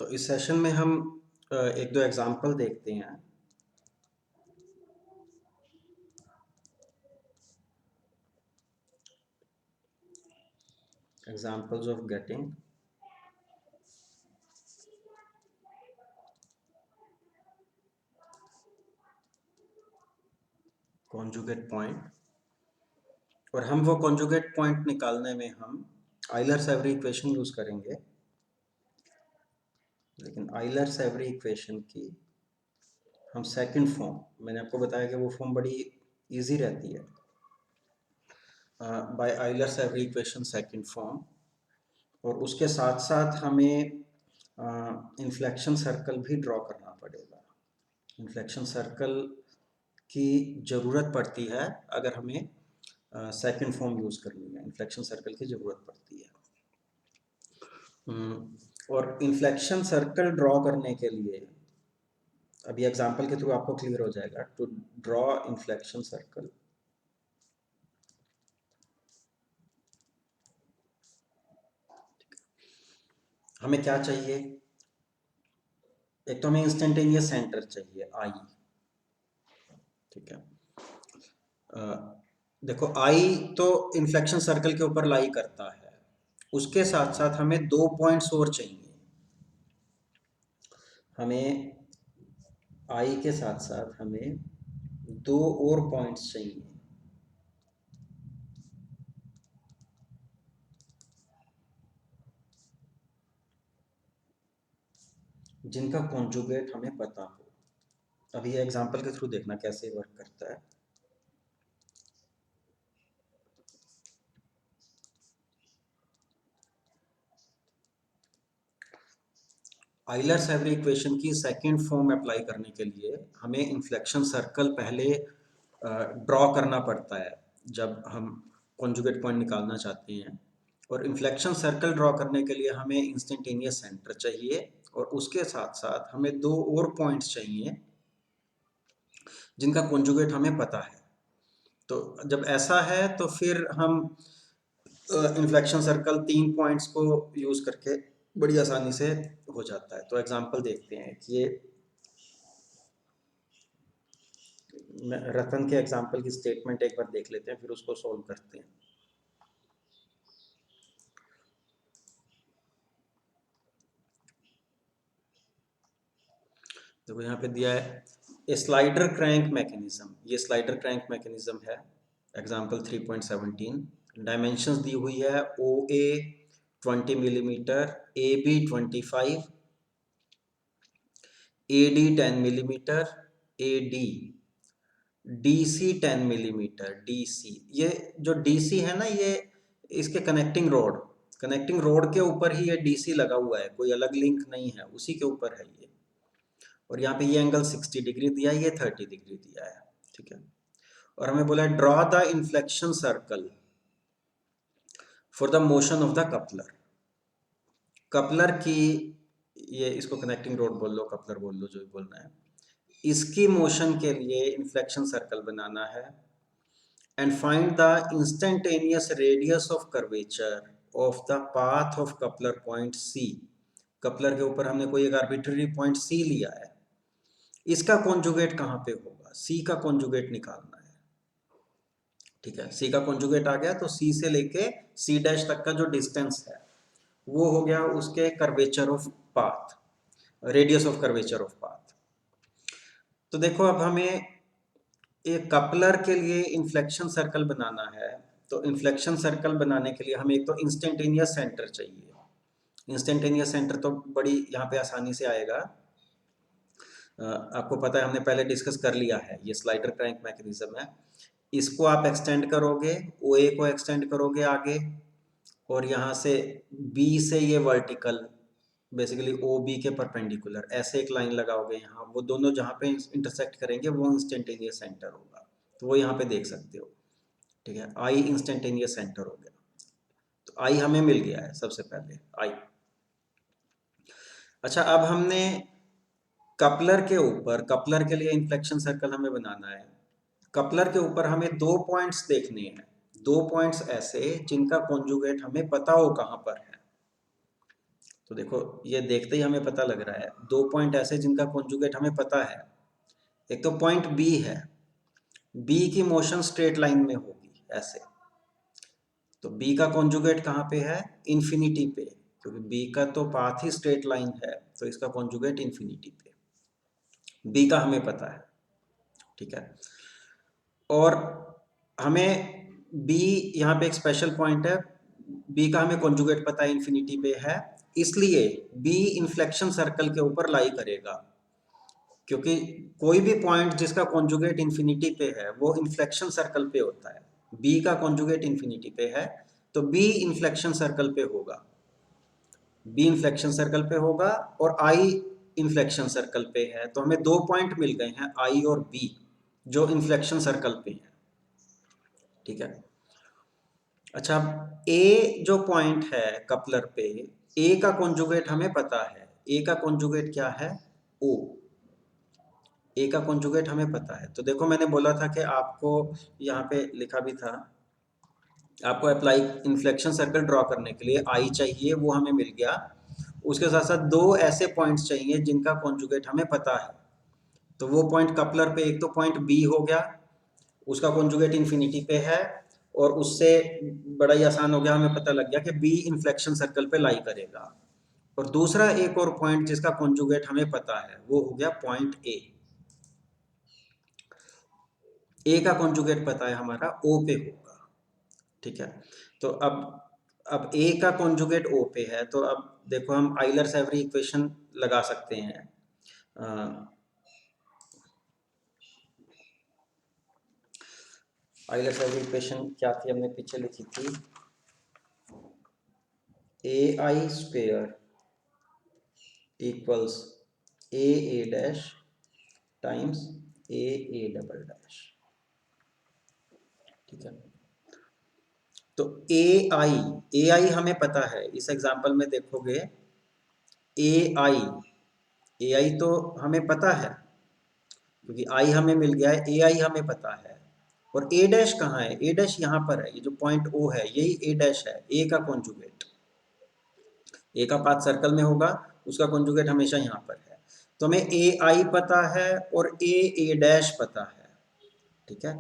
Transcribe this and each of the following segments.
तो इस सेशन में हम एक दो एग्जांपल देखते हैं। Examples of getting conjugate point, और हम वो कॉन्जुगेट पॉइंट निकालने में हम आइलर-सेवरी इक्वेशन यूज करेंगे। लेकिन आइलर-सेवरी इक्वेशन की हम सेकंड फॉर्म, मैंने आपको बताया कि वो फॉर्म बड़ी इजी रहती है, बाय आइलर-सेवरी इक्वेशन सेकंड फॉर्म। और उसके साथ साथ हमें इन्फ्लेक्शन सर्कल भी ड्रॉ करना पड़ेगा। इन्फ्लेक्शन सर्कल की ज़रूरत पड़ती है अगर हमें सेकंड फॉर्म यूज़ करनी है। इन्फ्लेक्शन सर्कल की ज़रूरत पड़ती है। और इन्फ्लेक्शन सर्कल ड्रॉ करने के लिए अभी एग्जांपल के थ्रू आपको क्लियर हो जाएगा। टू ड्रॉ इन्फ्लेक्शन सर्कल, हमें क्या चाहिए? एक तो हमें इंस्टेंटेनियस सेंटर चाहिए आई, ठीक है। देखो आई तो इन्फ्लेक्शन सर्कल के ऊपर लाई करता है, उसके साथ साथ हमें 2 पॉइंट्स और चाहिए। हमें आई के साथ साथ हमें 2 और पॉइंट्स चाहिए, जिनका कॉन्जुगेट हमें पता हो। अभी एग्जांपल के थ्रू देखना कैसे वर्क करता है। आइलर-सेवरी इक्वेशन की सेकंड फॉर्म अप्लाई करने के लिए हमें इन्फ्लेक्शन सर्कल पहले ड्रॉ करना पड़ता है जब हम कॉन्जुगेट पॉइंट निकालना चाहते हैं। और इन्फ्लेक्शन सर्कल ड्रॉ करने के लिए हमें इंस्टेंटेनियस सेंटर चाहिए, और उसके साथ साथ हमें 2 और पॉइंट्स चाहिए जिनका कॉन्जुगेट हमें पता है। तो जब ऐसा है तो फिर हम इन्फ्लेक्शन सर्कल 3 पॉइंट्स को यूज करके बड़ी आसानी से हो जाता है। तो एग्जांपल देखते हैं कि ये रतन के एग्जांपल की स्टेटमेंट एक बार देख लेते हैं, फिर उसको सॉल्व करते हैं। देखो यहाँ पे दिया है ए स्लाइडर क्रैंक मैकेनिज्म, ये स्लाइडर क्रैंक मैकेनिज्म है। एग्जांपल 3.17, डायमेंशंस दी हुई है O A 20 millimetre, A B 25, A D 10 millimetre, A D D C 10 millimetre, D C. ये जो डी सी है ना, ये इसके कनेक्टिंग रोड के ऊपर ही ये डी सी लगा हुआ है, कोई अलग लिंक नहीं है, उसी के ऊपर है ये। और यहाँ पे ये एंगल 60 डिग्री दिया है, ये 30 डिग्री दिया है, ठीक है। और हमें बोला है draw the inflection circle for the motion of the coupler. Coupler की, ये इसको कनेक्टिंग रोड बोल लो, कपलर बोल लो, जो भी बोलना है, इसकी मोशन के लिए इन्फ्लेक्शन सर्कल बनाना है। And find the instantaneous radius of curvature of the path of coupler point C. Coupler के ऊपर हमने कोई एक आर्बिट्ररी पॉइंट सी लिया है, इसका कॉन्जुगेट कहाँ पे होगा? सी का कॉन्जुगेट निकालना है, ठीक है। सी का कॉन्जुगेट आ गया तो सी से लेके सी डैश तक का जो डिस्टेंस है वो हो गया उसके curvature of path, radius of curvature of path. तो देखो अब हमें एक कपलर के लिए इन्फ्लेक्शन सर्कल बनाना है, तो इन्फ्लेक्शन सर्कल बनाने के लिए हमें एक तो इंस्टेंटेनियस सेंटर चाहिए। इंस्टेंटेनियस सेंटर तो बड़ी यहाँ पे आसानी से आएगा। आपको पता है, हमने पहले डिस्कस कर लिया है, ये स्लाइडर क्रैंक मैकेनिज्म है। इसको आप एक्सटेंड करोगे, ओ ए को एक्सटेंड करोगे आगे, और यहाँ से बी से ये वर्टिकल बेसिकली ओ बी के परपेंडिकुलर ऐसे एक लाइन लगाओगे यहाँ, वो दोनों जहाँ पे इंटरसेक्ट करेंगे वो इंस्टेंटेनियस सेंटर होगा। तो वो यहाँ पे देख सकते हो, ठीक है। आई इंस्टेंटेनियस सेंटर हो गया, तो आई हमें मिल गया है सबसे पहले, आई। अच्छा, अब हमने कपलर के ऊपर, कपलर के लिए इन्फ्लेक्शन सर्कल हमें बनाना है। कपलर के ऊपर हमें 2 पॉइंट्स देखने हैं, 2 पॉइंट्स ऐसे जिनका कॉन्जुगेट हमें पता हो कहाँ पर है। तो देखो ये देखते ही हमें पता लग रहा है, दो पॉइंट ऐसे जिनका कॉन्जुगेट हमें पता है। एक तो पॉइंट बी है, बी की मोशन स्ट्रेट लाइन में होगी ऐसे, तो बी का कॉन्जुगेट कहाँ पे है, इन्फिनिटी पे, क्योंकि बी का तो पाथ ही स्ट्रेट लाइन है, तो इसका कॉन्जुगेट इन्फिनिटी पे, बी का हमें पता है, ठीक है। और हमें बी, यहाँ पे एक स्पेशल पॉइंट है, बी का हमें कॉन्जुगेट पता है इन्फिनिटी पे है, इसलिए बी इन्फ्लेक्शन सर्कल के ऊपर लाई करेगा, क्योंकि कोई भी पॉइंट जिसका कॉन्जुगेट इन्फिनिटी पे है वो इन्फ्लेक्शन सर्कल पे होता है। बी का कॉन्जुगेट इन्फिनिटी पे है, तो बी इन्फ्लेक्शन सर्कल पे होगा, बी इन्फ्लेक्शन सर्कल पे होगा, और आई इन्फ्लेक्शन सर्कल पे है, तो हमें दो पॉइंट मिल गए हैं आई और बी जो इन्फ्लेक्शन सर्कल पे है, ठीक है। अच्छा, ए जो पॉइंट है कपलर पे, ए का कॉन्जुगेट हमें पता है, ए का कॉन्जुगेट क्या है, ओ, ए का कॉन्जुगेट हमें पता है। तो देखो मैंने बोला था कि आपको यहाँ पे लिखा भी था, आपको अप्लाई इन्फ्लेक्शन सर्कल ड्रॉ करने के लिए आई चाहिए, वो हमें मिल गया, उसके साथ साथ दो ऐसे पॉइंट्स चाहिए जिनका कॉन्जुगेट हमें पता है, तो वो पॉइंट कपलर पे एक तो पॉइंट बी हो गया, उसका कॉन्जुगेट इन्फिनिटी पे है, और उससे बड़ा ही आसान हो गया, हमें पता लग गया कि बी इन्फ्लेक्शन सर्कल पे लाई करेगा। और दूसरा एक और पॉइंट जिसका कॉन्जुगेट हमें पता है वो हो गया पॉइंट ए का कॉन्जुगेट पता है हमारा ओ पे होगा, ठीक है। तो अब ए का कॉन्जुगेट ओ पे है, तो अब देखो हम आइलर-सेवरी इक्वेशन लगा सकते हैं। आइलर-सेवरी इक्वेशन क्या थी, हमने पीछे लिखी थी, A I square equals A dash times A double dash, ठीक है। तो ए आई हमें पता है, इस एग्जांपल में देखोगे ए आई तो हमें पता है, क्योंकि आई हमें मिल गया है, ए आई हमें पता है, और ए डैश कहाँ है, ए डैश यहाँ पर है, ये जो पॉइंट ओ है यही ए डैश है, ए का कॉन्जुगेट, ए का पाथ सर्कल में होगा, उसका कॉन्जुगेट हमेशा यहाँ पर है, तो हमें ए आई पता है और ए डैश पता है, ठीक है।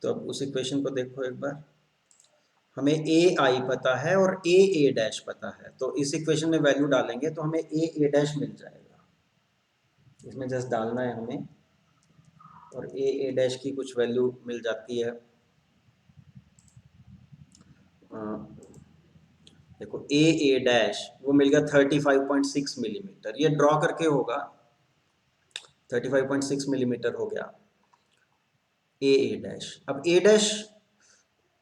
तो अब उस इक्वेशन को देखो एक बार, हमें ए आई पता है और ए डैश पता है, तो इस इक्वेशन में वैल्यू डालेंगे तो हमें ए डैश मिल जाएगा, इसमें जस्ट डालना है हमें, और ए डैश की कुछ वैल्यू मिल जाती है, देखो ए डैश वो मिल गया 35.6 मिलीमीटर, ये ड्रॉ करके होगा, 35.6 मिलीमीटर हो गया ए डैश। अब ए डैश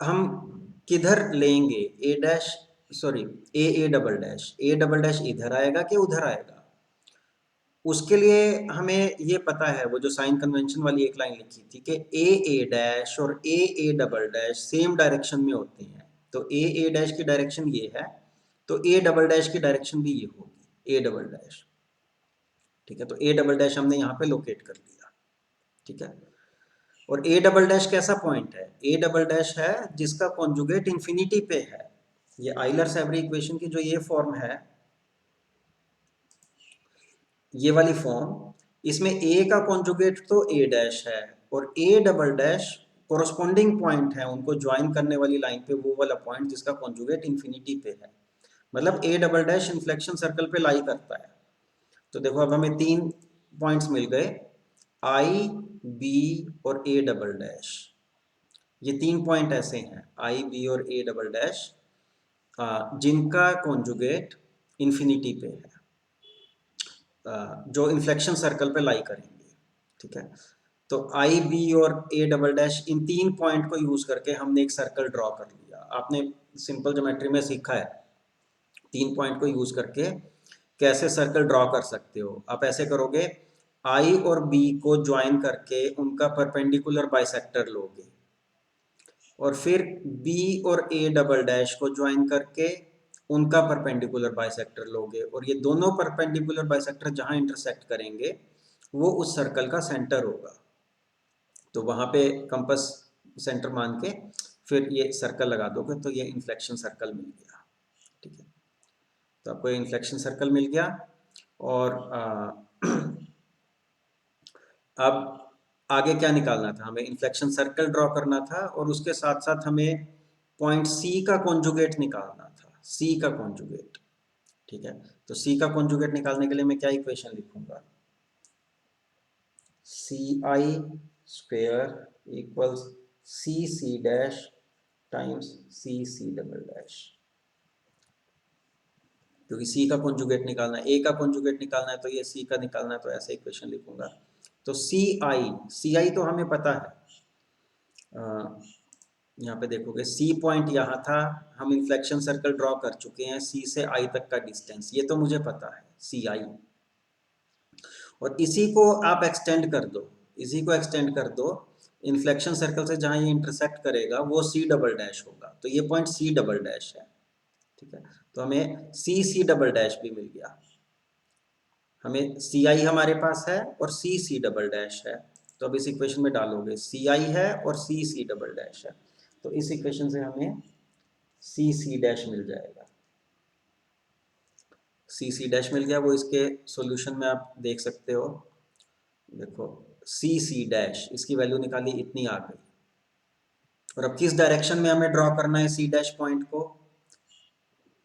हम किधर लेंगे, A dash sorry A double dash इधर आएगा कि उधर आएगा, उसके लिए हमें ये पता है, वो जो साइन कन्वेंशन वाली एक लाइन लिखी थी कि ए डैश और ए डबल डैश सेम डायरेक्शन में होती हैं, तो ए डैश की डायरेक्शन ये है, तो ए डबल डैश की डायरेक्शन भी ये होगी, ए डबल डैश, ठीक है। तो ए डबल डैश हमने यहाँ पे लोकेट कर लिया, ठीक है। और ए डबल डैश कैसा पॉइंट है, ए डबल डैश है जिसका कॉन्जुगेट इन्फिनिटी पे है, ये आइलर-सेवरी इक्वेशन की जो ये फॉर्म है, ये वाली फॉर्म, इसमें ए का कॉन्जुगेट तो ए डैश है, और ए डबल डैश कोरोस्पोंडिंग पॉइंट है उनको ज्वाइन करने वाली लाइन पे, वो वाला पॉइंट जिसका कॉन्जुगेट इन्फिनिटी पे है, मतलब ए डबल डैश इन्फ्लेक्शन सर्कल पे लाई करता है। तो देखो अब हमें तीन पॉइंट्स मिल गए, आई, बी और ए डबल डैश, ये तीन पॉइंट ऐसे हैं आई, बी और ए डबल डैश जिनका कॉन्जुगेट इन्फिनिटी पे है, जो इन्फ्लेक्शन सर्कल पे लाई करेंगे, ठीक है। तो आई, बी और ए डबल डैश, इन तीन पॉइंट को यूज करके हमने एक सर्कल ड्रॉ कर लिया, आपने सिंपल ज्योमेट्री में सीखा है तीन पॉइंट को यूज करके कैसे सर्कल ड्रॉ कर सकते हो। आप ऐसे करोगे, आई और बी को ज्वाइन करके उनका परपेंडिकुलर बाइसेक्टर लोगे, और फिर बी और ए डबल डैश को ज्वाइन करके उनका परपेंडिकुलर बाइसेक्टर लोगे, और ये दोनों परपेंडिकुलर बाइसेक्टर जहां इंटरसेक्ट करेंगे वो उस सर्कल का सेंटर होगा, तो वहां पे कंपास सेंटर मान के फिर ये सर्कल लगा दोगे, तो ये इन्फ्लेक्शन सर्कल मिल गया, ठीक है। तो आपको इन्फ्लेक्शन सर्कल मिल गया। और अब आगे क्या निकालना था, हमें इन्फ्लेक्शन सर्कल ड्रॉ करना था और उसके साथ साथ हमें पॉइंट सी का कॉन्जुगेट निकालना था, सी का कॉन्जुगेट। ठीक है, तो सी का कॉन्जुगेट निकालने के लिए मैं क्या इक्वेशन लिखूंगा, C I square equals C C dash times C C double dash, क्योंकि सी का कॉन्जुगेट निकालना है, ए का कॉन्जुगेट निकालना है, तो ये सी का निकालना है, तो ऐसे इक्वेशन लिखूंगा। तो सी आई तो हमें पता है, यहाँ पे देखोगे सी पॉइंट यहाँ था, हम इन्फ्लेक्शन सर्कल ड्रॉ कर चुके हैं, सी से आई तक का डिस्टेंस ये तो मुझे पता है, सी आई। और इसी को आप एक्सटेंड कर दो, इसी को एक्सटेंड कर दो, इन्फ्लेक्शन सर्कल से जहाँ ये इंटरसेक्ट करेगा वो सी डबल डैश होगा, तो ये पॉइंट सी डबल डैश है। ठीक है, तो हमें सी सी डबल डैश भी मिल गया, हमें सी आई हमारे पास है और सी सी डबल डैश है। तो अब इस इक्वेशन में डालोगे सी आई है और सी सी डबल डैश है, तो इस इक्वेशन से हमें सी सी डैश मिल जाएगा, सी सी डैश मिल गया। वो इसके सॉल्यूशन में आप देख सकते हो, देखो सी सी डैश, इसकी वैल्यू निकाली, इतनी आ गई। और अब किस डायरेक्शन में हमें ड्रॉ करना है सी डैश पॉइंट को,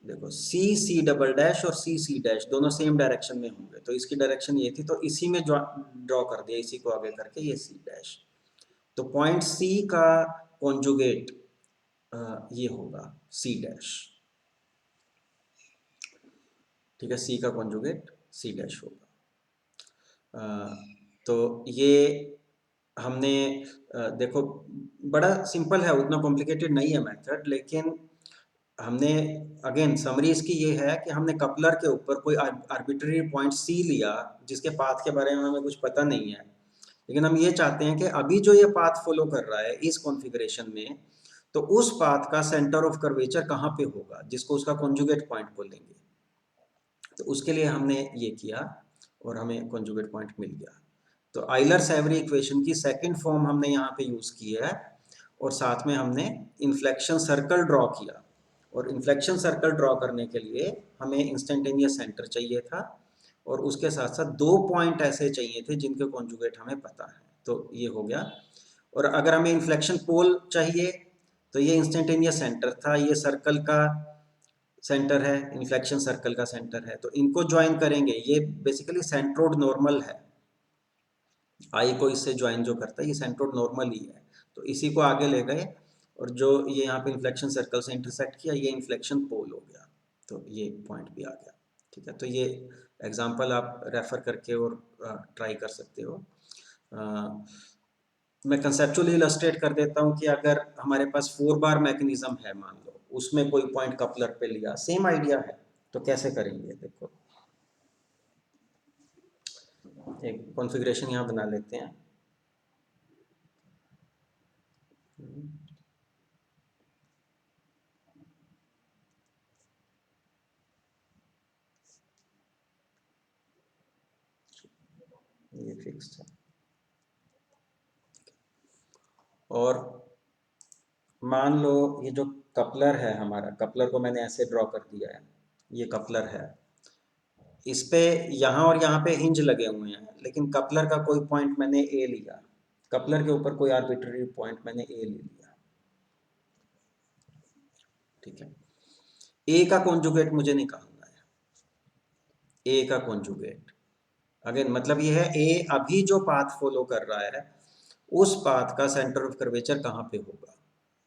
देखो सी सी डबल डैश और सी सी डैश दोनों सेम डायरेक्शन में होंगे, तो इसकी डायरेक्शन ये थी, तो इसी में ड्रॉ कर दिया, इसी को आगे करके ये सी डैश। तो पॉइंट सी का कॉन्जुगेट ये होगा सी डैश। ठीक है, सी का कॉन्जुगेट सी डैश होगा। तो ये हमने देखो बड़ा सिंपल है, उतना कॉम्प्लिकेटेड नहीं है मेथड, लेकिन हमने अगेन समरी इसकी ये है कि हमने कपलर के ऊपर कोई आर्बिट्ररी पॉइंट सी लिया जिसके पाथ के बारे में हमें कुछ पता नहीं है, लेकिन हम ये चाहते हैं कि अभी जो ये पाथ फॉलो कर रहा है इस कॉन्फ़िगरेशन में, तो उस पाथ का सेंटर ऑफ कर्वेचर कहाँ पे होगा जिसको उसका कॉन्जुगेट पॉइंट बोलेंगे। तो उसके लिए हमने ये किया और हमें कॉन्जुगेट पॉइंट मिल गया। तो आइलर-सेवरी इक्वेशन की सेकंड फॉर्म हमने यहाँ पे यूज़ की है, और साथ में हमने इन्फ्लेक्शन सर्कल ड्रॉ किया। और इन्फ्लेक्शन सर्कल ड्रॉ करने के लिए हमें इंस्टेंटेनियस सेंटर चाहिए था, और उसके साथ साथ दो पॉइंट ऐसे चाहिए थे जिनके कॉन्जुगेट हमें पता है, तो ये हो गया। और अगर हमें इन्फ्लेक्शन पोल चाहिए तो ये इंस्टेंटेनियस सेंटर था, ये सर्कल का सेंटर है, इन्फ्लेक्शन सर्कल का सेंटर है, तो इनको ज्वाइन करेंगे, ये बेसिकली सेंट्रोड नॉर्मल है, आई को इससे ज्वाइन जो करता है ये सेंट्रोड नॉर्मल ही है, तो इसी को आगे ले गए, और जो ये यहाँ पे इन्फ्लेक्शन सर्कल से इंटरसेक्ट किया ये इन्फ्लेक्शन पोल हो गया, तो ये पॉइंट भी आ गया। ठीक है, तो ये एग्जांपल आप रेफर करके और ट्राई कर सकते हो। मैं कंसेप्चुअली इलस्ट्रेट कर देता हूँ कि अगर हमारे पास 4 बार मैकेनिज्म है, मान लो उसमें कोई पॉइंट कपलर पे लिया, सेम आइडिया है, तो कैसे करेंगे, देखो एक कॉन्फ़िगरेशन यहाँ बना लेते हैं। ये फिक्स्ड है, और मान लो ये जो कपलर है हमारा, कपलर को मैंने ऐसे ड्रॉ कर दिया है, ये कपलर है, इस पे यहाँ और यहाँ पे हिंज लगे हुए हैं, लेकिन कपलर का कोई पॉइंट मैंने ए लिया, कपलर के ऊपर कोई आर्बिट्ररी पॉइंट मैंने ए ले लिया। ठीक है, ए का कॉन्जुगेट मुझे निकालना है, ए का कॉन्जुगेट अगेन मतलब ये है ए अभी जो पाथ फॉलो कर रहा है उस पाथ का सेंटर ऑफ कर्वेचर कहाँ पे होगा।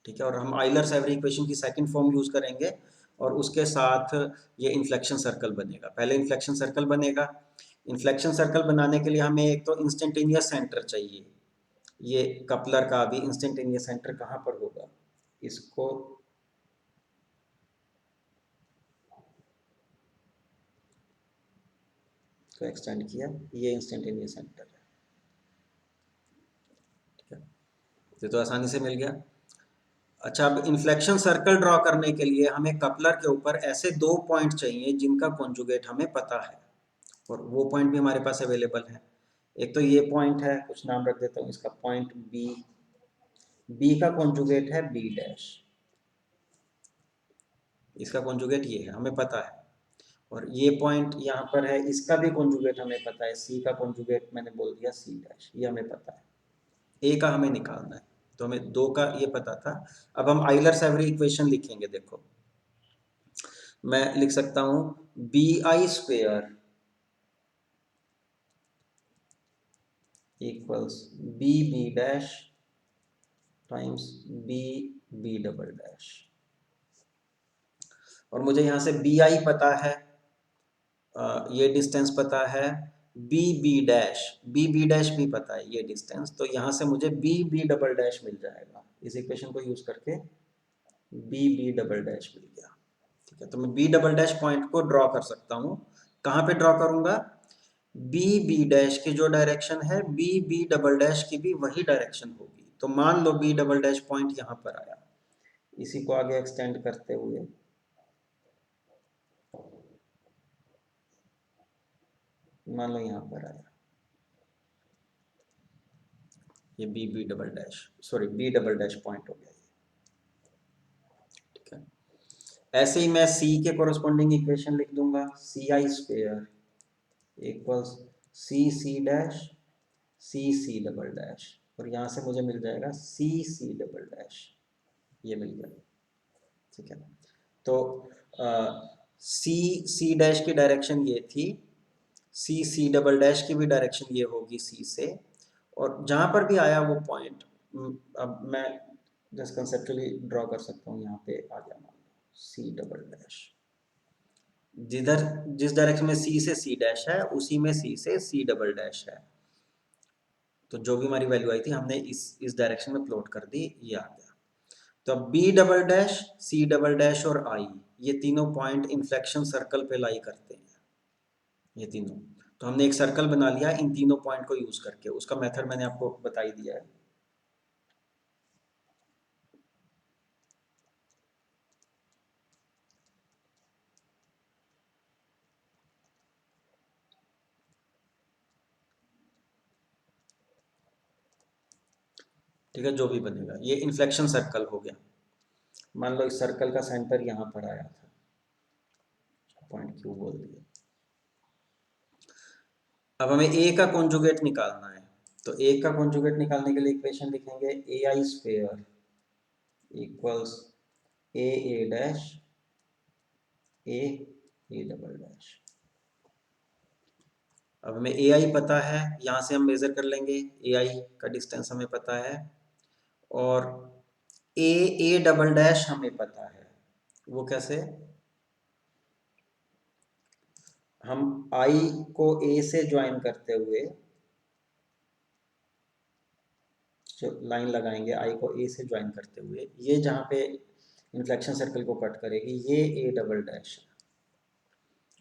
ठीक है, और हम आइलर-सेवरी इक्वेशन की सेकंड फॉर्म यूज करेंगे, और उसके साथ ये इन्फ्लेक्शन सर्कल बनेगा। पहले इन्फ्लेक्शन सर्कल बनेगा, इन्फ्लेक्शन सर्कल बनाने के लिए हमें एक तो इंस्टेंटेनियस सेंटर चाहिए, ये कपलर का भी इंस्टेंटेनियस सेंटर कहाँ पर होगा, इसको एक्सटेंड किया, ये इंस्टेंटेनियस सेंटर है। ठीक है, ये तो आसानी से मिल गया। अच्छा, अब इन्फ्लेक्शन सर्कल ड्रॉ करने के लिए हमें कपलर के ऊपर ऐसे दो पॉइंट चाहिए जिनका कॉन्जुगेट हमें पता है, और वो पॉइंट भी हमारे पास अवेलेबल है। एक तो ये पॉइंट है, कुछ नाम रख देता हूँ इसका, पॉइंट बी, बी का कॉन्जुगेट है बी डैश, इसका कॉन्जुगेट ये है, हमें पता है। और ये पॉइंट यहाँ पर है, इसका भी कॉन्जुगेट हमें पता है, सी का कॉन्जुगेट मैंने बोल दिया सी डैश, ये हमें पता है। ए का हमें निकालना है, तो हमें दो का ये पता था। अब हम आइलर-सेवरी इक्वेशन लिखेंगे। देखो मैं लिख सकता हूँ B I square equals B B dash times B B double dash, और मुझे यहाँ से बी आई पता है, ये डिस्टेंस पता है, बी बी डैश भी पता है ये डिस्टेंस, तो यहाँ से मुझे बी बी डबल डैश मिल जाएगा। इस इक्वेशन को यूज करके बी बी डबल डैश मिल गया। ठीक है, तो मैं बी डबल डैश पॉइंट को ड्रॉ कर सकता हूँ। कहाँ पे ड्रॉ करूंगा? बी बी डैश की जो डायरेक्शन है बी बी डबल डैश की भी वही डायरेक्शन होगी। तो मान लो बी डबल डैश पॉइंट यहाँ पर आया, इसी को आगे एक्सटेंड करते हुए मान लो यहाँ पर आया, ये B B double dash, sorry B double dash point हो गया ये। ठीक है, ऐसे ही मैं सी के कोरस्पॉन्डिंग इक्वेशन लिख दूंगा, C I square equals C C dash C C double dash, और यहाँ से मुझे मिल जाएगा सी सी डबल डैश, ये मिल गया। ठीक है, तो सी सी डैश की डायरेक्शन ये थी, सी सी डबल डैश की भी डायरेक्शन ये होगी सी से, और जहाँ पर भी आया वो पॉइंट, अब मैं जस्ट कंसेप्चुअली ड्रॉ कर सकता हूँ, यहाँ पे आ गया मान लो सी डबल डैश, जिधर जिस डायरेक्शन में सी से सी डैश है उसी में सी से सी डबल डैश है, तो जो भी हमारी वैल्यू आई थी हमने इस डायरेक्शन में प्लॉट कर दी, ये आ गया। तो अब B double dash, C double dash और आई, ये तीनों पॉइंट इन्फ्लेक्शन सर्कल पे लाई करते हैं, ये तीनों। तो हमने एक सर्कल बना लिया इन तीनों पॉइंट को यूज करके, उसका मेथड मैंने आपको बता ही दिया है। ठीक है, जो भी बनेगा ये इन्फ्लेक्शन सर्कल हो गया। मान लो इस सर्कल का सेंटर यहाँ पर आया था, पॉइंट क्यू बोल दिया। अब हमें ए का कॉन्जुगेट निकालना है, तो ए का कॉन्जुगेट निकालने के लिए इक्वेशन लिखेंगे A I square equals A A dash A A double dash. अब हमें ए आई पता है, यहाँ से हम मेजर कर लेंगे, ए आई का डिस्टेंस हमें पता है, और ए ए डबल डैश हमें पता है। वो कैसे? हम आई को ए से ज्वाइन करते हुए जो लाइन लगाएंगे, आई को ए से ज्वाइन करते हुए, ये जहाँ पे इन्फ्लेक्शन सर्कल को कट करेगी ये ए डबल डैश है।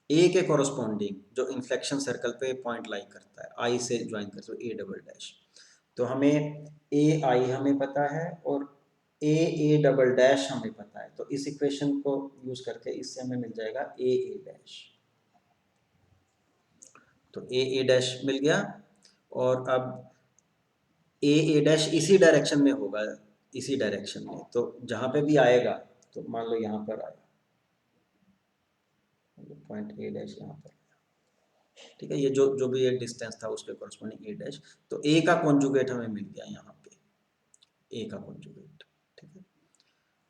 ए के कोरस्पॉन्डिंग जो इन्फ्लेक्शन सर्कल पे पॉइंट लाई करता है, आई से ज्वाइन करते हुए ए डबल डैश। तो हमें ए आई हमें पता है और ए ए डबल डैश हमें पता है, तो इस इक्वेशन को यूज करके इससे हमें मिल जाएगा ए ए डैश। तो ए ए डैश मिल गया, और अब ए ए डैश इसी डायरेक्शन में होगा, इसी डायरेक्शन में, तो जहाँ पे भी आएगा, तो मान लो यहाँ पर आया पॉइंट ए डैश यहाँ पर, ठीक है, ये जो जो भी एक डिस्टेंस था उसके कॉरस्पॉन्डिंग ए डैश, तो ए का कॉन्जुगेट हमें मिल गया यहाँ पे, ए का कॉन्जुगेट। ठीक है,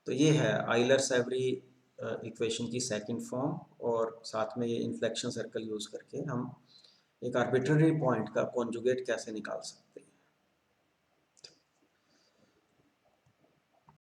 तो ये है आइलर सेवरी इक्वेशन की सेकंड फॉर्म, और साथ में ये इन्फ्लेक्शन सर्कल यूज करके हम एक आर्बिट्ररी पॉइंट का कॉन्जुगेट कैसे निकाल सकते हैं।